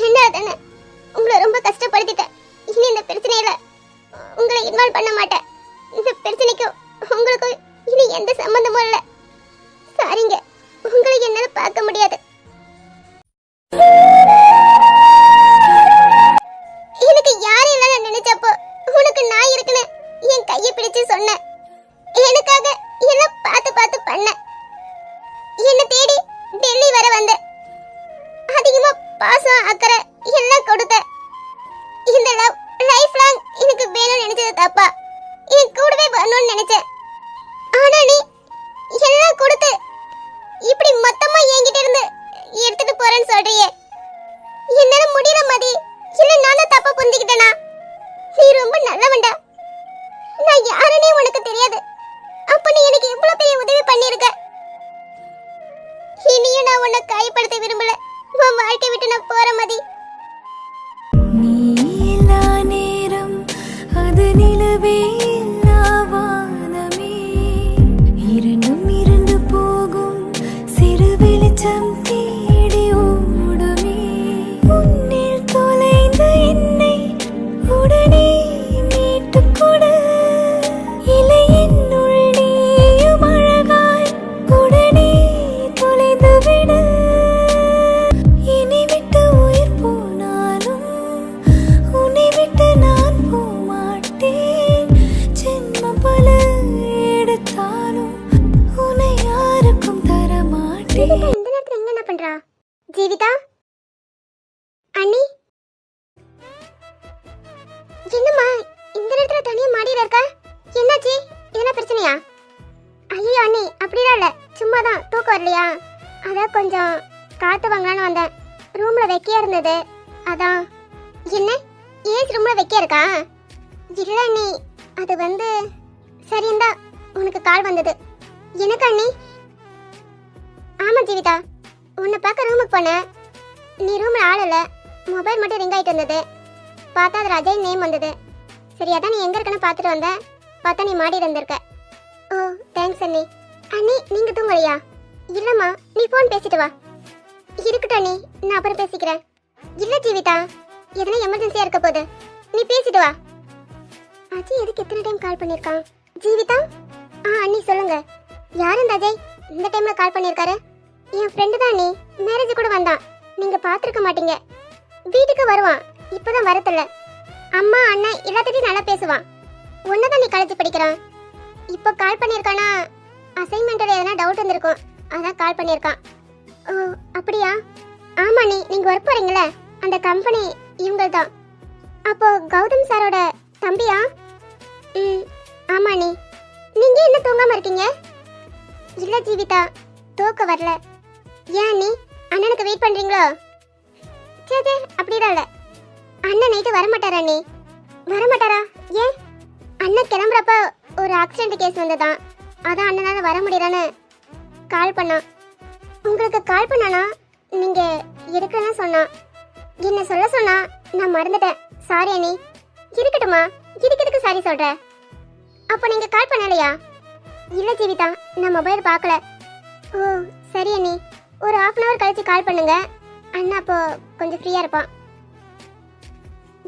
என்ன தானே உங்களை ரொம்ப கஷ்டப்படுத்திட்டேன். இனி இந்த பிரச்சனையில உங்களை இன்வால்வ் பண்ண மாட்டேன். இந்த பிரச்சனைக்கும் உங்களுக்கும் இனி எந்த சம்பந்தமும் இல்லை. சாரிங்க, உங்களை என்னால பார்க்க முடியாது. எனக்கு யாரும் இல்லைன்னு நினைச்சப்போ உனக்கு நான் இருக்குன்னு என் கையை பிடிச்சு சொன்னேன். எனக்காக எல்லாம் பார்த்து பார்த்து பண்ண. என்ன தேடி டெல்லி வர வந்த. அதிகமா பாசம் அக்கறை எல்லாம் கொடுத்த. இந்த லவ் லைஃப் லாங் எனக்கு வேணும்னு நினைச்சது தப்பா? என் கூடவே வரணும்னு நினைச்சேன். ஆனா நீ எல்லாம் கொடுத்து இப்படி மொத்தமா என்கிட்ட இருந்து எடுத்துட்டு போறேன்னு சொல்றியே. என்னால முடியல மதி. இல்ல நானும் தப்பா புரிஞ்சுக்கிட்டேனா? நீ ரொம்ப நல்லவன்டா. நான் யாருன்னே உனக்கு தெரியாது. அப்ப நீ எனக்கு இவ்வளவு பெரிய உதவி பண்ணிருக்க. இனியும் நான் உன்னை காயப்படுத்த விரும்பல. உன் வாழ்க்கை விட்டு நான் போற மதி. நீலா நேரம் அது நிலவே இல்லா வானமே, இரண்டும் இரண்டு போகும் சிறு வெளிச்சம் தேடி ஓடுமே. உன்னில் தொலைந்த என்னை உடனே மீட்டுக் கொடு. இலையின் உள் நீயும் அழகாய் உடனே தொலைந்து விடு. என்னை விட்டு உயிர் போனாலும் உன்னை விட்டு நான் போமாட்டேன். ஜென்மம் பல எடுத்தாலும் உன்னை யாருக்கும் தரமாட்டேன். இந்த நேரத்துல எங்க என்ன பண்றா? ஜீவிதா அண்ணி, என்னம்மா இந்த நேரத்துல தனியா மாடியில இருக்கா? என்னாச்சு? என்ன பிரச்சனையா? ஐயோ அண்ணி, அப்படிலாம் இல்ல, சும்மாதான் தூக்கம் வரலையா, அதான் கொஞ்சம் காத்து வாங்கலான்னு வந்தேன். ரூம்ல வெக்கையா இருந்தது, அதான். என்ன ஏசி ரூம்ல வெக்கையா இருக்கா? இல்ல அண்ணி, அது சரிந்தா உனக்கு கால் வந்தது. எனக்கு அண்ணி? ஆமா ஜீவிதா, உன்னை பார்க்க ரூமுக்கு போனேன். நீ ரூம்ல ஆள் இல்ல, மொபைல் மட்டும் ரிங் ஆயிட்டு இருந்தது. பார்த்தா அது அஜய் நேம் வந்தது. சரி, அதான் நீ எங்க இருக்கன்னு பார்த்துட்டு வந்தேன். பார்த்தா நீ மாடியில் இருந்திருக்க. ஓ தேங்க்ஸ் அண்ணி. அண்ணி நீங்க தூங்கலையா? இல்லம்மா, நீ ஃபோன் பேசிட்டு வா. இருக்கட்டும் அண்ணி, நான் அப்புறம் பேசிக்கிறேன். இல்ல ஜீவிதா, எதனா எமர்ஜென்சியா இருக்க போகுது, நீ பேசிட்டு வா. அஜய் எதுக்கு எத்தனை டைம் கால் பண்ணிருக்கான்? ஜீவிதா? அண்ணி சொல்லுங்க. யார் இந்த அஜய்? இந்த டைம்ல கால் பண்ணியிருக்காரு? என் ஃப்ரெண்டு தான் நீ, மேரேஜ் கூட வந்தான், நீங்க பார்த்துருக்க மாட்டீங்க. வீட்டுக்கு வருவான், இப்பதான் வரதில்ல. அம்மா அண்ணன் எல்லாத்திட்டையும் நல்லா பேசுவான். ஒன்னதான் நீ காலேஜ் படிக்கிறான். இப்போ கால் பண்ணியிருக்கானா, அசைன்மெண்ட்டில் எதனா டவுட் வந்திருக்கும், அதான் கால் பண்ணியிருக்கான். ஓ அப்படியா? ஆமா நீ, நீங்க ஒர்க் போறீங்களே அந்த கம்பெனி இவங்க தான். அப்போ கௌதம் சாரோட தம்பியா? ம் ஆமா நீ. நீங்க என்ன தூங்காம இருக்கீங்க? இல்ல ஜீவிதா, தூக்க வரல. ஏன் நீ அண்ணனுக்கு வெயிட் பண்றீங்களோ? சே அப்படிதான் இல்ல. அண்ணன் நைட்டு வரமாட்டாரா நீ? வரமாட்டாரா? ஏன்? அண்ணன் கிளம்புறப்ப ஒரு ஆக்சிடென்ட் கேஸ் வந்ததான், அதான் அண்ணனால வர முடியலன்னு கால் பண்ணான். உங்களுக்கு கால் பண்ணானா நீங்க எடுக்கலன்னு சொன்னான். என்ன சொல்ல சொன்னா நான் மறந்துட்டேன், சாரி அண்ணி. இருக்கட்டுமா, இதுக்கு எதுக்கு சாரி சொல்ற? அப்போ நீங்க கால் பண்ணலையா? இல்ல ஜீவிதா, நான் மொபைல் பார்க்கல. ஓ சரி அண்ணி, ஒரு 1/2 hour கழிச்சு கால் பண்ணுங்க, அண்ணா அப்போ கொஞ்சம் ஃப்ரீயா இருப்பான்.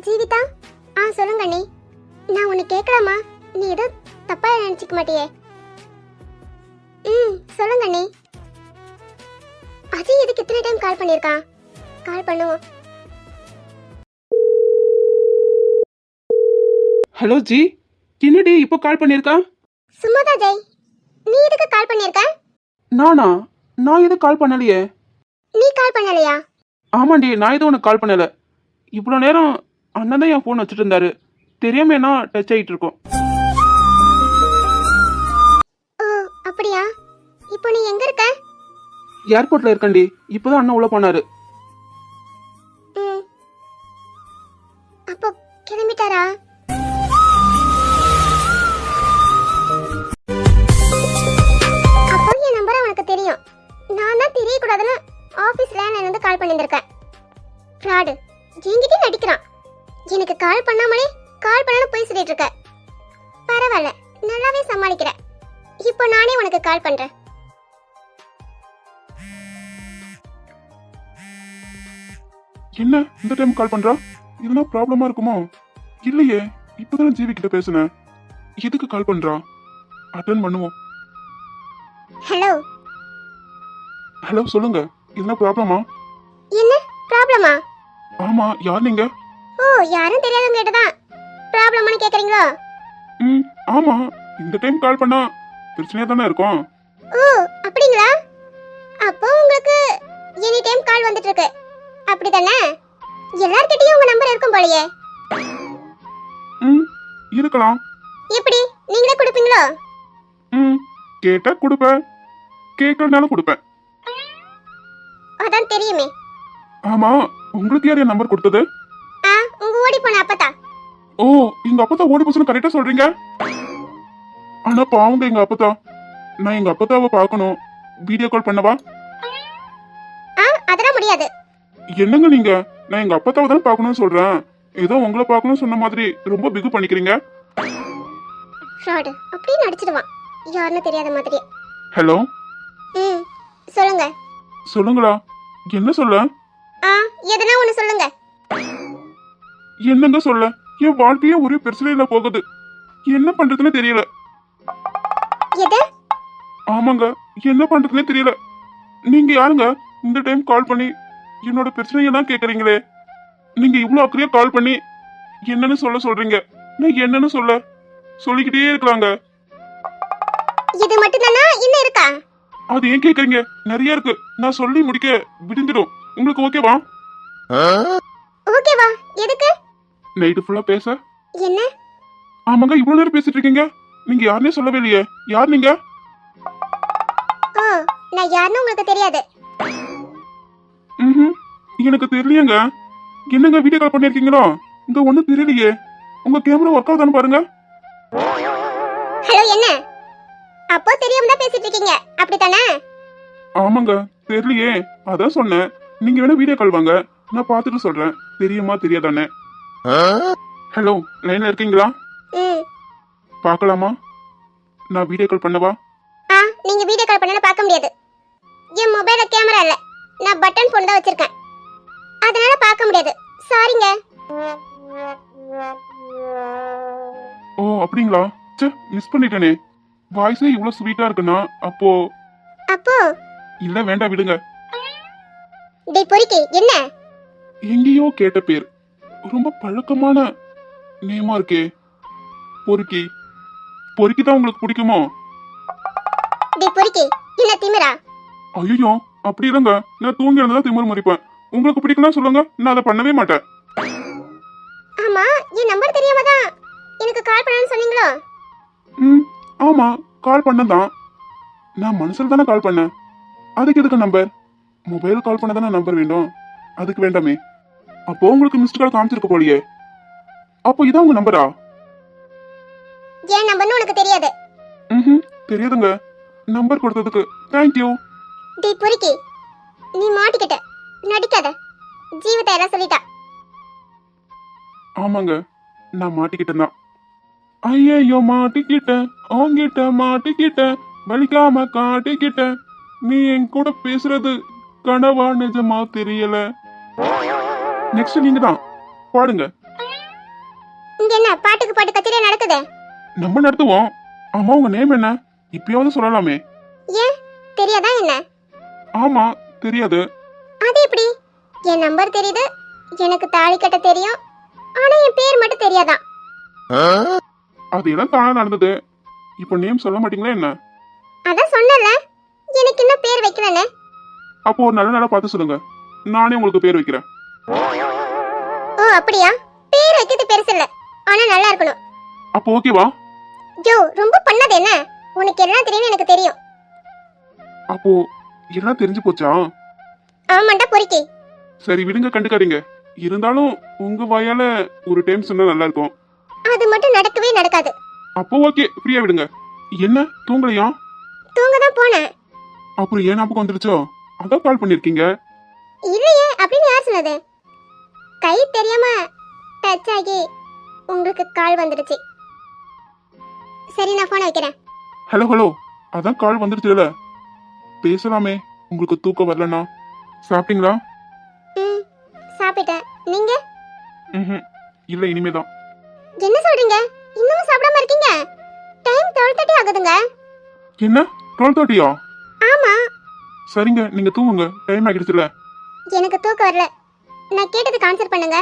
ஜீவிதா சொல்லுங்க அண்ணி. நான் உன்னை கேட்கலாமா? நீ ஏதோ தப்பா நினைச்சுக்க மாட்டியே? சொல்லுங்க அண்ணி. அஜய் எதுக்கு இத்தனை டைம் கால் பண்ணியிருக்கான்? கால் பண்ணுவோம். ஹலோ ஜி, என்னடி இப்போ கால் பண்ணியிருக்கா? சும்மாதா ஜெய், நீ எதுக்கு கால் பண்ணியிருக்க? நானா? நான் எதுவும் கால் பண்ணலையே. நீ கால் பண்ணலையா? ஆமாண்டி, நான் எதுவும் உனக்கு கால் பண்ணல. இவ்வளோ நேரம் அண்ணன் தான் என் ஃபோன் வச்சுட்டு இருந்தாரு, தெரியாம என்ன டச் ஆகிட்டு இருக்கோம். ஓ அப்படியா? இப்போ நீ எங்க இருக்க? ஏர்போர்ட்ல இருக்கண்டி, இப்போதான் அண்ணன் உள்ள போனாரு. அப்போ கிளம்பிட்டாரா? அப்போ என் நம்பர் அவனுக்கு தெரியும். நான் தான் தெரியக்கூடாதுன்னு ஆஃபீஸ் லேண்ட்ல இருந்து கால் பண்ணியிருக்கேன். ஃப்ராடு என்கிட்ட நடிக்கிறான். எனக்கு கால் பண்ணாமலே கால் பண்ணாலும் போய் சொல்லிட்டு இருக்க. பரவாயில்ல, நல்லாவே சமாளிக்கிற. இப்போ நானே உனக்கு கால் பண்றேன். என்ன இந்த டைம் கால் பண்றா? எதுனா ப்ராப்ளமா இருக்குமோ? இல்லையே, இப்பதான் ஜீவி கிட்ட பேசுனேன். எதுக்கு கால் பண்றா? அட்டன் பண்ணுவோம். ஹலோ ஹலோ சொல்லுங்க, எதுனா ப்ராப்ளமா? என்ன ப்ராப்ளமா? ஆமா, யார் நீங்க? ஓ யாரும் தெரியாதவங்க கிட்ட தான் ப்ராப்ளம்னு கேக்குறீங்களோ? ஆமா, இந்த டைம் கால் பண்ணா பிரச்சனையா தானே இருக்கும். ஓ அப்படிங்களா? அப்போ உங்களுக்கு எனி டைம் கால் வந்துட்டு இருக்கு, அப்படிதானே? எல்லார்கிட்டயும் உங்க நம்பர் இருக்கும் போலயே. இருக்கலாம். எப்படி, நீங்களே கொடுப்பீங்களோ? கேட்டா கொடுப்பேன், கேட்கறதுனாலும் கொடுப்பேன். அதான் தெரியுமே. ஆமா, உங்களுக்கு யார் என் நம்பர் கொடுத்தது? உங்க ஓடி போன அப்பதா. ஓ, எங்க அப்பத்தா ஓடி போச்சுன்னு கரெக்டா சொல்றீங்க. ஆனா பாவங்க எங்க அப்பத்தா. நான் எங்க அப்பத்தாவை பார்க்கணும், வீடியோ கால் பண்ணவா? அதெல்லாம் முடியாது. என்னங்க நீங்க, நான் எங்க அப்பத்தாவை தான் பார்க்கணும்னு சொல்றேன், ஏதோ உங்களை பார்க்கணும்னு சொன்ன மாதிரி ரொம்ப பிகு பண்ணிக்கிறீங்க. ஃப்ராட் அப்படியே நடிச்சிடுவான், யாருன்னு தெரியாத மாதிரி. ஹலோ சொல்லுங்க. சொல்லுங்களா? என்ன சொல்ல? எதனா ஒண்ணு சொல்லுங்க. என்னங்க சொல்ல? என் வாழ்க்கையே ஒரே பிரச்சனையில போகுது, என்ன பண்றதுன்னு தெரியல. எது? ஆமாங்க, என்ன பண்றதுன்னே தெரியல. நீங்க யாருங்க இந்த டைம் கால் பண்ணி என்னோட பிரச்சனையை தான் கேக்குறீங்களே? நீங்க இவ்வளவு அக்கறையா கால் பண்ணி என்னன்னு சொல்ல சொல்றீங்க. நான் என்னன்னு சொல்லிக்கிட்டே இருக்கலாங்க. இது மட்டும் தானா, இன்னும் இருக்கா? அது ஏன் கேக்குறீங்க? நிறைய இருக்கு, நான் சொல்லி முடிக்க விடுந்துடும். உங்களுக்கு ஓகேவா? ஓகேவா? எதுக்கு? நைட்டு ஃபுல்லா பேச. என்ன? ஆமாங்க, இவ்வளவு நேரம் பேசிட்டு இருக்கீங்க, நீங்க யாருன்னே சொல்லவே இல்லையே. யார் நீங்க? ஓ நான் யாருன்னு உங்களுக்கு தெரியாது. எனக்கு தெரியலையேங்க. என்னங்க வீடியோ கால் பண்ணிருக்கீங்களோ? இங்க ஒண்ணும் தெரியலையே. உங்க கேமரா ஒர்க் ஆகுதான்னு பாருங்க. ஹலோ, என்ன? அப்போ தெரியாம தான் பேசிட்டு இருக்கீங்க, அப்படித்தானே? ஆமாங்க, தெரியலையே, அதான் சொன்னேன். நீங்க வேணா வீடியோ கால் வாங்க, நான் பார்த்துட்டு சொல்றேன், தெரியுமா தெரியாதானே. ஹலோ, லைன்ல இருக்கீங்களா? பார்க்கலாமா? நான் வீடியோ கால் பண்ணவா? நீங்க வீடியோ கால் பண்ணல பார்க்க முடியாது. என் மொபைல்ல கேமரா இல்ல, நான் பட்டன் போன் தான் வச்சிருக்கேன், அதனால பார்க்க முடியாது. சாரிங்க. ஓ அப்படிங்களா? சே, மிஸ் பண்ணிட்டேனே. வாய்ஸே இவ்வளவு ஸ்வீட்டா இருக்குன்னா அப்போ அப்போ இல்ல வேண்டாம் விடுங்க. டேய் பொறுக்கி, என்ன? எங்கேயோ கேட்ட பேர், ரொம்ப பழக்கமான நேமா இருக்கே. பொறுக்கி. பொறுக்கி தான் உங்களுக்கு பிடிக்குமோ? டேய் பொறுக்கி, என்ன திமிரா? ஐயோ அப்படி இல்லைங்க, நான் தூங்கி இருந்தா திமிரு மறிப்பேன். உங்களுக்கு பிடிக்கும்னா சொல்லுங்க, நான் அதை பண்ணவே மாட்டேன். ஆமா, என் நம்பர் தெரியாம தான் எனக்கு கால் பண்ணணும்னு சொன்னீங்களோ? ம் ஆமா, கால் பண்ணதான். நான் மனசுல தானே கால் பண்ணேன். அதுக்கு எதுக்கு நம்பர்? மொபைல் கால் பண்ண தானே நம்பர் வேண்டும். அதுக்கு வேண்டாமே. அப்போ உங்களுக்கு மிஸ்டு கால் காமிச்சிருக்க போலியே. அப்போ இதான் உங்க நம்பரா? என் நம்பர்னு உனக்கு தெரியாது. ம் தெரியாதுங்க. நம்பர் கொடுத்ததுக்கு தேங்க்யூ. டேய் பொறுக்கி, நீ மாட்டிக்கிட்ட, நடிக்காத. ஜீவிதா எல்லாம் சொல்லிட்டா. ஆமாங்க, நான் மாட்டிக்கிட்டேன் தான். ஐயோ மாட்டிக்கிட்டேன், அவங்கிட்ட மாட்டிக்கிட்டேன், வலிக்காம காட்டிக்கிட்டேன். நீ என் கூட பேசுறது கனவா நிஜமா தெரியல. நெக்ஸ்ட் நீங்க தான் பாடுங்க. இங்க என்ன பாட்டுக்கு பாட்டு கச்சேரியா நடக்குது? நம்ம நடத்துவோம். ஆமா, உங்க நேம் என்ன? இப்பயாவது சொல்லலாமே. ஏன் தெரியாதா என்ன? ஆமா தெரியாது. அது எப்படி? என் நம்பர் தெரியுது, எனக்கு தாலி கட்ட தெரியும், ஆனா என் பேர் மட்டும் தெரியாதான். அது எல்லாம் தானா நடந்தது. இப்போ நேம் சொல்ல மாட்டீங்களா என்ன? அதான் சொன்னல, எனக்கு இன்னும் பேர் வைக்கலன்னு. அப்போ ஒரு நல்ல நாளா பார்த்து சொல்லுங்க, நானே உங்களுக்கு பேர் வைக்கிறேன். ஓ அப்படியா? பேர் வைக்கிறது பெருசு இல்ல, ஆனா நல்லா இருக்கணும். அப்போ ஓகேவா? ஜோ, ரொம்ப பண்ணது என்ன? உனக்கு எல்லாம் தெரியும், எனக்கு தெரியும். அப்போ எல்லாம் தெரிஞ்சு போச்சா? ஆமாண்டா பொறுக்கி. சரி விடுங்க, கண்டுக்காதீங்க. இருந்தாலும் உங்க வாயால ஒரு டைம் சொன்னா நல்லா இருக்கும். அது மட்டும் நடக்கவே நடக்காது. அப்போ ஓகே, ஃப்ரீயா விடுங்க. என்ன தூங்கலையா? தூங்க தான் போனேன். அப்புறம் ஏன் ஞாபகம் வந்துருச்சோ? அதான் கால் பண்ணிருக்கீங்க. இல்லையே, அப்படின்னு யார் சொன்னது? கை தெரியாம டச் ஆகி உங்களுக்கு கால் வந்துடுச்சு. சரி, நான் போன வைக்கிறேன். ஹலோ ஹலோ, அதான் கால் வந்துருச்சுல, பேசலாமே. உங்களுக்கு தூக்கம் வரலனா? சாப்பிட்டீங்களா? ம், சாப்பிட்டேன். நீங்க? ம் இல்ல, இனிமேதான். என்ன சொல்றீங்க? இன்னும் சாப்பிடாம இருக்கீங்க? டைம் 12:30 ஆகுதுங்க. என்ன 12:30? ஆமா. சரிங்க, நீங்க தூங்குங்க, டைம் ஆகிடுச்சுல. எனக்கு தூக்கம் வரல. நான் கேட்டதுக்கு ஆன்சர் பண்ணுங்க.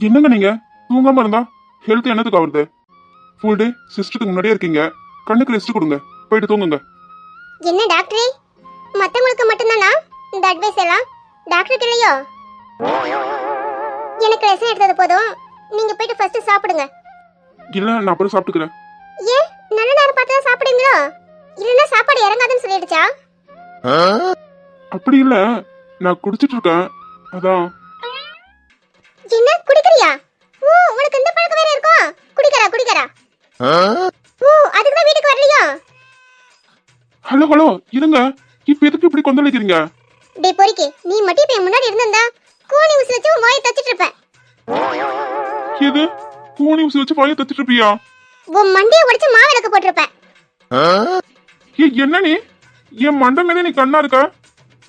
என்னங்க நீங்க தூங்காம இருந்தா ஹெல்த் என்னத்துக்கு ஆகுது? ஃபுல் டே சிஸ்டத்துக்கு முன்னாடியே இருக்கீங்க, கண்ணுக்கு ரெஸ்ட் கொடுங்க, போயிட்டு தூங்குங்க. என்ன டாக்டரே, மத்தவங்களுக்கு மட்டும்தானா இந்த அட்வைஸ் எல்லாம்? டாக்டருக்கு இல்லையோ? எனக்கு லெசன் எடுத்தது போதும், நீங்க போயிட்டு ஃபர்ஸ்ட் சாப்பிடுங்க. இல்ல, நான் அப்புறம் சாப்பிட்டுக்கிறேன். ஏன் நல்ல நேரம் பார்த்து தான் சாப்பிடுங்களோ? இல்லைன்னா சாப்பாடு இறங்காதுன்னு சொல்லிடுச்சா? அப்படி இல்ல, நான் குடிச்சிட்டு இருக்கேன், அதான். என்ன குடிக்கறியா? ஓ, உனக்கு இந்த பழக்கம் வேற இருக்கோ? குடிக்கறா. ஓ, அதுக்கு தான் வீட்டுக்கு வரலையோ? ஹலோ ஹலோ, இருங்க. இப்ப எதுக்கு இப்படி கொந்தளிக்கிறீங்க? டேய் பொறுக்கி, நீ மட்டும் இப்ப என் முன்னாடி இருந்திருந்தா கூனி உசு வச்சு உன் வாயை தச்சிட்டு இருப்பேன். எது? கூனி ஊசி வச்சு வாயை தச்சிட்டு இருப்பியா? உன் மண்டையை உடைச்சு மாவிளக்கு போட்டிருப்பேன். என்ன நீ என் மண்டை மேலே நீ கண்ணா இருக்க?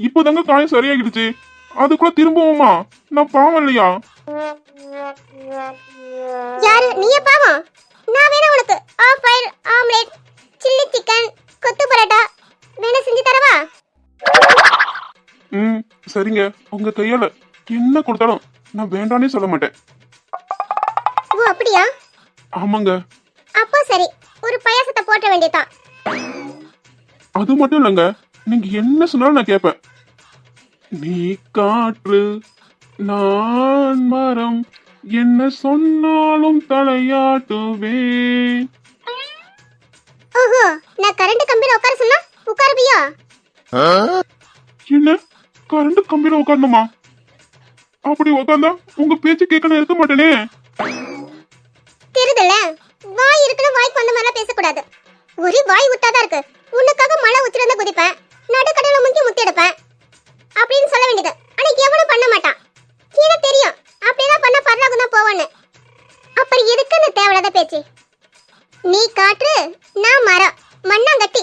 இப்போதாங்க காயம் சரியாகிடுச்சு, அதுக்குள்ள திரும்பவுமா? நான் பாவம் இல்லையா? யாரு நீயே பாவம்? நான் வேணா உனக்கு half boil omelette, chilli chicken, கொத்து பரோட்டா வேணா செஞ்சு தரவா? ம் சரிங்க, உங்க கையால என்ன கொடுத்தாலும் நான் வேண்டானே சொல்ல மாட்டேன். ஓ அப்படியா? ஆமாங்க. அப்போ சரி, ஒரு பாயாசத்தை போட்ட வேண்டியதான். அது மட்டும் இல்லைங்க, நீங்க என்ன சொன்னாலும் நான் கேட்பேன். நீ காற்று, நான் மரம், என்ன சொன்னாலும் தலையாட்டுவேன். ஓஹோ, நான் கரண்ட் கம்பியில உட்கார சொன்னா உட்காருவியா? என்ன கரண்ட் கம்பியில உட்காரணுமா? அப்படி உட்கார்ந்தா உங்க பேச்சு கேட்கணும் இருக்க மாட்டேனே. தெரியுதுல்ல, வாய் இருக்குன்னு வாய்க்கு வந்த மாதிரிலாம் பேசக்கூடாது. ஒரு வாய் விட்டாதான் இருக்கு. உனக்காக மழை உச்சிருந்தா குதிப்பேன், நடுக்கடல முங்கி முத்தி எடுப்பேன் அப்படின்னு சொல்ல வேண்டியது. ஆனா எவனும் பண்ண மாட்டான். எனக்கு தெரியும், அப்படியெல்லாம் பண்ண பரலாகும் தான் போவான்னு. அப்புறம் எதுக்கு அந்த தேவையில்லாத பேச்சு? நீ காற்று, நான் மரம், மண்ணாங்கட்டி.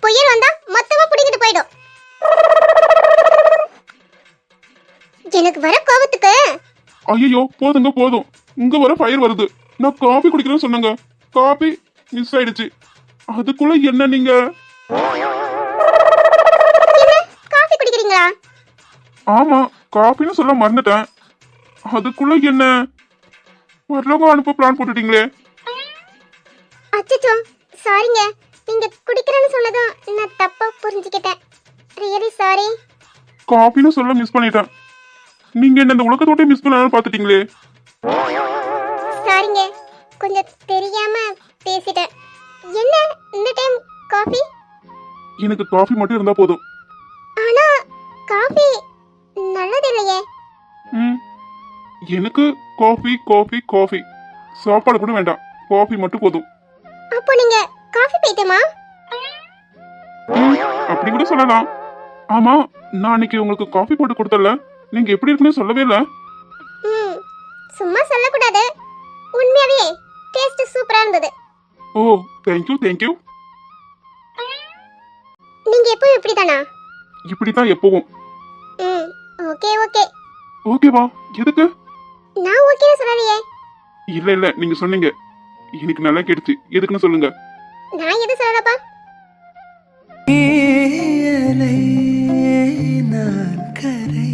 புயல் வந்தா மொத்தமா புடிக்கிட்டு போயிடும். எனக்கு வர கோபத்துக்கு. ஐயோ போதுங்க போதும், இங்க வர ஃபயர் வருது. நான் காபி குடிக்கிறேன்னு சொன்னங்க, காபி மிஸ் ஆயிடுச்சு. அதுக்குள்ள என்ன நீங்க? ஆமா, காஃபின்னு சொல்ல மறந்துட்டேன். அதுக்குள்ள என்ன வரலவங்க அனுப்ப பிளான் போட்டுட்டீங்களே. அச்சச்சோ, சாரிங்க. நீங்க குடிக்கிறேன்னு சொன்னதும் நான் தப்பா புரிஞ்சுக்கிட்டேன். Really sorry. காஃபின்னு சொல்ல மிஸ் பண்ணிட்டேன். நீங்க என்ன இந்த உலகத்தோட மிஸ் பண்ணாலும் பாத்துட்டீங்களே. சாரிங்க, கொஞ்சம் தெரியாம பேசிட்டேன். என்ன இந்த டைம் காஃபி? எனக்கு காஃபி மட்டும் இருந்தா போதும். ஆனா காஃபி நல்லது இல்லையே. ம், எனக்கு காஃபி காஃபி காஃபி, சாப்பாடு கூட வேண்டாம், காஃபி மட்டும் போதும். அப்போ நீங்க காஃபி பைத்தியமா? அப்படி கூட சொல்லலாம். ஆமா, நான் அன்னைக்கு உங்களுக்கு காஃபி போட்டு கொடுத்தல, நீங்க எப்படி இருக்குன்னு சொல்லவே இல்லை. ம், சும்மா சொல்லக்கூடாது. உண்மையாவே டேஸ்ட் சூப்பரா இருந்தது. ஓ, தேங்க்யூ தேங்க்யூ. நீங்க எப்பவும் இப்படிதானா? இப்படித்தான் எப்பவும். ம், ஓகே ஓகே. ஓகேவா? எதுக்கு? நான் ஓகே சொல்லலையே. இல்ல இல்ல, நீங்க சொன்னீங்க, எனக்கு நல்லா கேட்டுச்சு. எதுக்குன்னு சொல்லுங்க. நான் எது சொல்லலப்பா. ஏலை நான் கரை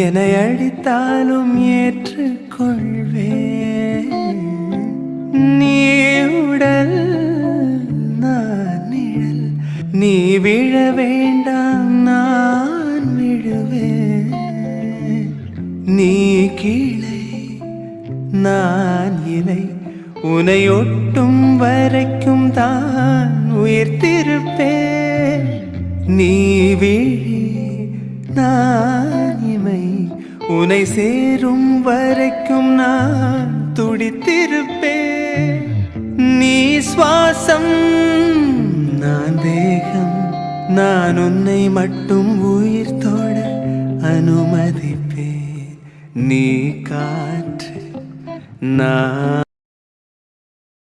என அடித்தாலும் ஏற்றுக்கொள்வேன். நீ உடல் நான் நிழல், நீ விழ வேண்டாம் நான் விழுவேன். நீ கிளை நான் இலை, உனை ஒட்டும் வரைக்கும் தான் உயிர்த்திருப்பேன். நீ விழி நான் இமை, உனை சேரும் வரைக்கும் நான் துடித்திருப்பேன். நீ சுவாசம் நான் தேகம், நான் உன்னை மட்டும் உயிர் தொட அனுமதிப்பேன். நீ காற்று நான்